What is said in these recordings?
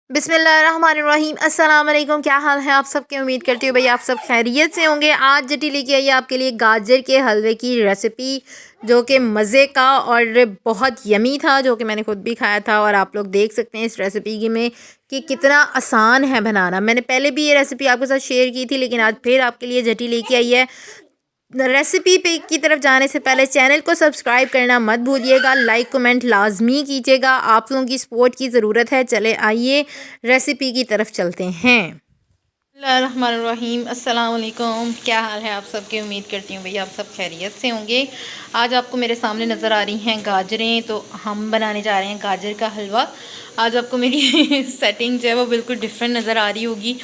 बिस्मिल्लाहिर्रहमानिर्रहीम। अस्सलाम वालेकुम। क्या हाल है आप सबके? उम्मीद करती हूँ भाई आप सब खैरियत से होंगे। आज जटी लेके आई है आपके लिए गाजर के हलवे की रेसिपी, जो कि मज़े का और बहुत यमी था, जो कि मैंने खुद भी खाया था। और आप लोग देख सकते हैं इस रेसिपी की में कि कितना आसान है बनाना। मैंने पहले भी ये रेसिपी आपके साथ शेयर की थी, लेकिन आज फिर आपके लिए जटी लेके आई है। रेसिपी पे की तरफ जाने से पहले चैनल को सब्सक्राइब करना मत भूलिएगा, लाइक कमेंट लाजमी कीजिएगा, आप लोगों की सपोर्ट की ज़रूरत है। चले आइए रेसिपी की तरफ चलते हैं। बिस्मिल्लाहिर्रहमानिर्रहीम। अस्सलाम वालेकुम। क्या हाल है आप सबके? उम्मीद करती हूँ भैया आप सब खैरियत से होंगे। आज आपको मेरे सामने नज़र आ रही हैं गाजरें, तो हम बनाने जा रहे हैं गाजर का हलवा। आज आपको मेरी सेटिंग जो है वो बिल्कुल डिफरेंट नज़र आ रही होगी।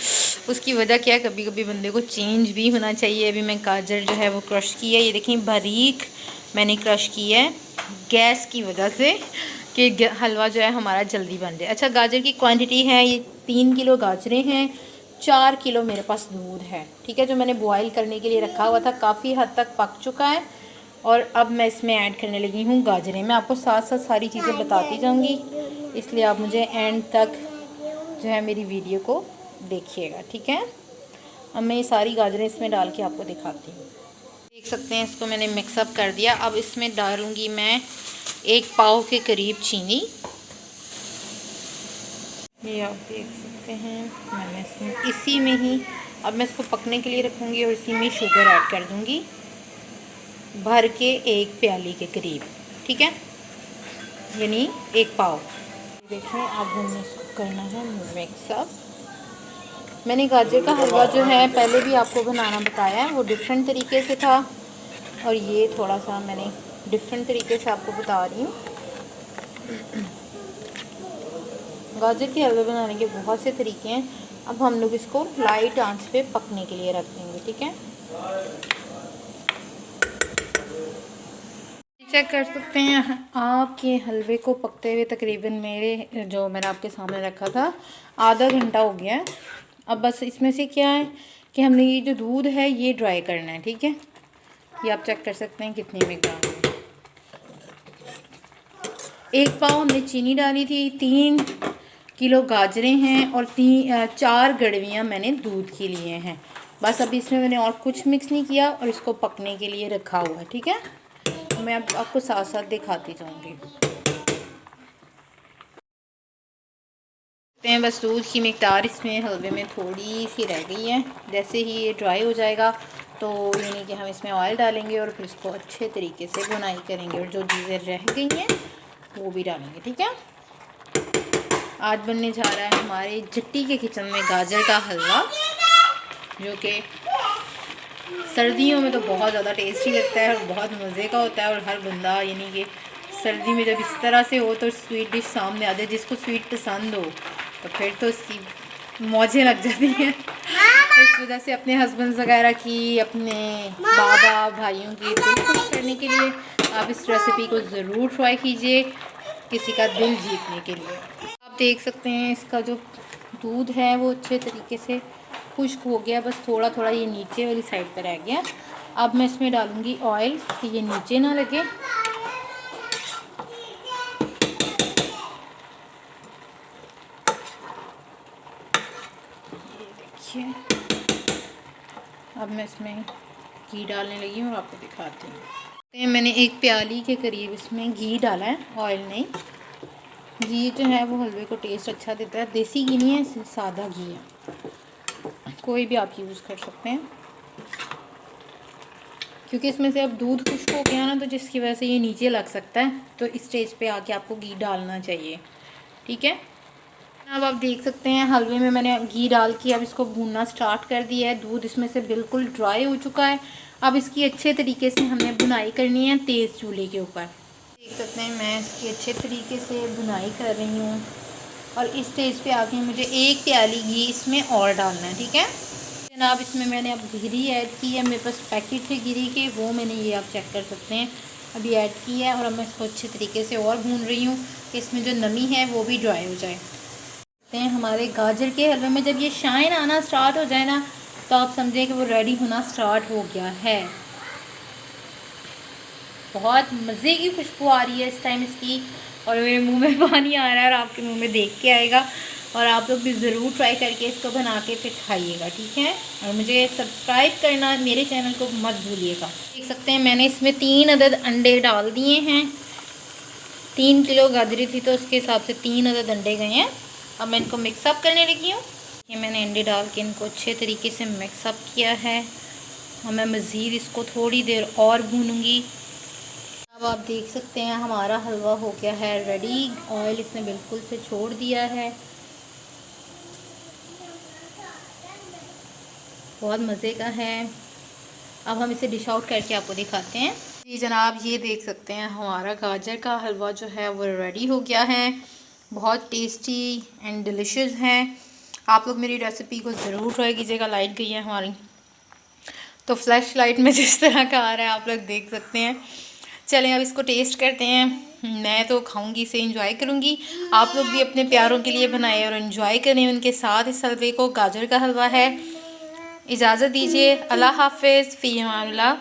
उसकी वजह क्या है, कभी कभी बंदे को चेंज भी होना चाहिए। अभी मैं गाजर जो है वो क्रश की है, ये देखें बारीक मैंने क्रश की है, गैस की वजह से कि हलवा जो है हमारा जल्दी बन जाए। अच्छा, गाजर की क्वांटिटी है, ये 3 किलो गाजरें हैं, 4 किलो मेरे पास दूध है, ठीक है, जो मैंने बॉईल करने के लिए रखा हुआ था। काफ़ी हद तक पक चुका है और अब मैं इसमें ऐड करने लगी हूँ गाजरें। मैं आपको साथ साथ सारी चीज़ें बताती जाऊँगी, इसलिए आप मुझे एंड तक जो है मेरी वीडियो को देखिएगा, ठीक है। अब मैं ये सारी गाजरें इसमें डाल के आपको दिखाती हूँ। देख सकते हैं इसको मैंने मिक्सअप कर दिया। अब इसमें डालूँगी मैं 1 पाव के करीब चीनी। ये आप देख सकते हैं मैंने इसमें इसी में ही, अब मैं इसको पकने के लिए रखूँगी और इसी में शुगर ऐड कर दूँगी भर के 1 प्याली के करीब, ठीक है, यानी 1 पाव। देखें अब हमने इसको करना है मिक्सअप। मैंने गाजर का हलवा जो है पहले भी आपको बनाना बताया है, वो डिफरेंट तरीके से था, और ये थोड़ा सा मैंने डिफरेंट तरीके से आपको बता रही हूँ। गाजर के हलवे बनाने के बहुत से तरीके हैं। अब हम लोग इसको लाइट आंच पे पकने के लिए रख देंगे, ठीक है। चेक कर सकते हैं आपके हलवे को पकते हुए तकरीबन मेरे जो मैंने आपके सामने रखा था आधा घंटा हो गया है। अब बस इसमें से क्या है कि हमने ये जो दूध है ये ड्राई करना है, ठीक है। ये आप चेक कर सकते हैं कितनी मिकदार में। 1 पाव हमने चीनी डाली थी, 3 किलो गाजरें हैं और 4 गड़वियाँ मैंने दूध की लिए हैं। बस अभी इसमें मैंने और कुछ मिक्स नहीं किया और इसको पकने के लिए रखा हुआ है, ठीक है। मैं अब आपको साथ साथ दिखाती जाऊंगी। बस दूध की मिकदार इसमें हलवे में थोड़ी सी रह गई है। जैसे ही ये ड्राई हो जाएगा तो यानी कि हम इसमें ऑयल डालेंगे और फिर इसको अच्छे तरीके से बुनाई करेंगे, और जो चीज़ें रह गई हैं वो भी डालेंगे, ठीक है। आज बनने जा रहा है हमारे जट्टी के किचन में गाजर का हलवा, जो कि सर्दियों में तो बहुत ज़्यादा टेस्टी लगता है और बहुत मज़े का होता है। और हर बंदा यानी कि सर्दी में जब इस तरह से हो तो स्वीट डिश सामने आ जाए, जिसको स्वीट पसंद हो तो फिर तो इसकी मौजें लग जाती हैं। तो इस वजह से अपने हस्बैंड वगैरह की, अपने बाबा भाइयों की दिल खुश करने के लिए आप इस रेसिपी को ज़रूर ट्राई कीजिए, किसी का दिल जीतने के लिए। आप देख सकते हैं इसका जो दूध है वो अच्छे तरीके से खुश्क हो गया, बस थोड़ा थोड़ा ये नीचे वाली साइड पर रह गया। अब मैं इसमें डालूँगी ऑयल कि ये नीचे ना लगे। ये देखिए, अब मैं इसमें घी डालने लगी हूँ और आपको दिखाती हूँ। मैंने 1 प्याली के करीब इसमें घी डाला है, ऑयल नहीं। घी जो है वो हलवे को टेस्ट अच्छा देता है। देसी घी नहीं है, सादा घी है, कोई भी आप यूज़ कर सकते हैं, क्योंकि इसमें से अब दूध खुश्क हो गया ना, तो जिसकी वजह से ये नीचे लग सकता है। तो इस स्टेज पे आके आपको घी डालना चाहिए, ठीक है। अब आप देख सकते हैं हलवे में मैंने घी डाल के अब इसको भूनना स्टार्ट कर दिया है। दूध इसमें से बिल्कुल ड्राई हो चुका है। अब इसकी अच्छे तरीके से हमने बुनाई करनी है तेज़ चूल्हे के ऊपर। देख सकते हैं मैं इसकी अच्छे तरीके से बुनाई कर रही हूँ, और इस स्टेज पे आके मुझे 1 प्याली घी इसमें और डालना है, ठीक है जनाब। इसमें मैंने अब घी ऐड की है, मेरे पास पैकेट थे घी के, वो मैंने ये आप चेक कर सकते हैं अभी ऐड की है। और अब मैं इसको अच्छे तरीके से और भून रही हूँ कि इसमें जो नमी है वो भी ड्राई हो जाए। हमारे गाजर के हलवे में जब ये शाइन आना स्टार्ट हो जाए ना, तो आप समझें कि वो रेडी होना स्टार्ट हो गया है। बहुत मज़े की खुशबू आ रही है इस टाइम इसकी, और मेरे मुंह में पानी आ रहा है और आपके मुंह में देख के आएगा। और आप लोग भी ज़रूर ट्राई करके इसको बना के फिर खाइएगा, ठीक है। और मुझे सब्सक्राइब करना मेरे चैनल को मत भूलिएगा। देख सकते हैं मैंने इसमें 3 अदद अंडे डाल दिए हैं। 3 किलो गाजरी थी तो उसके हिसाब से 3 अदद अंडे गए हैं। अब मैं इनको मिक्सअप करने लगी हूँ। ये मैंने अंडे डाल के इनको अच्छे तरीके से मिक्सअप किया है और मैं मज़ीद इसको थोड़ी देर और भूनूँगी। अब आप देख सकते हैं हमारा हलवा हो गया है रेडी। ऑयल इसने बिल्कुल से छोड़ दिया है, बहुत मज़े का है। अब हम इसे डिश आउट करके आपको दिखाते हैं। जी जनाब, ये देख सकते हैं हमारा गाजर का हलवा जो है वो रेडी हो गया है। बहुत टेस्टी एंड डिलिशियस है। आप लोग मेरी रेसिपी को ज़रूर ट्राई कीजिएगा। लाइट गई है हमारी तो फ्लैश लाइट में जिस तरह का आ रहा है आप लोग देख सकते हैं। चलें अब इसको टेस्ट करते हैं। मैं तो खाऊंगी, इसे एंजॉय करूंगी। आप लोग भी अपने प्यारों के लिए बनाएं और एंजॉय करें उनके साथ इस हलवे को। गाजर का हलवा है। इजाज़त दीजिए, अल्लाह हाफ़िज़, फ़ी अमान अल्लाह।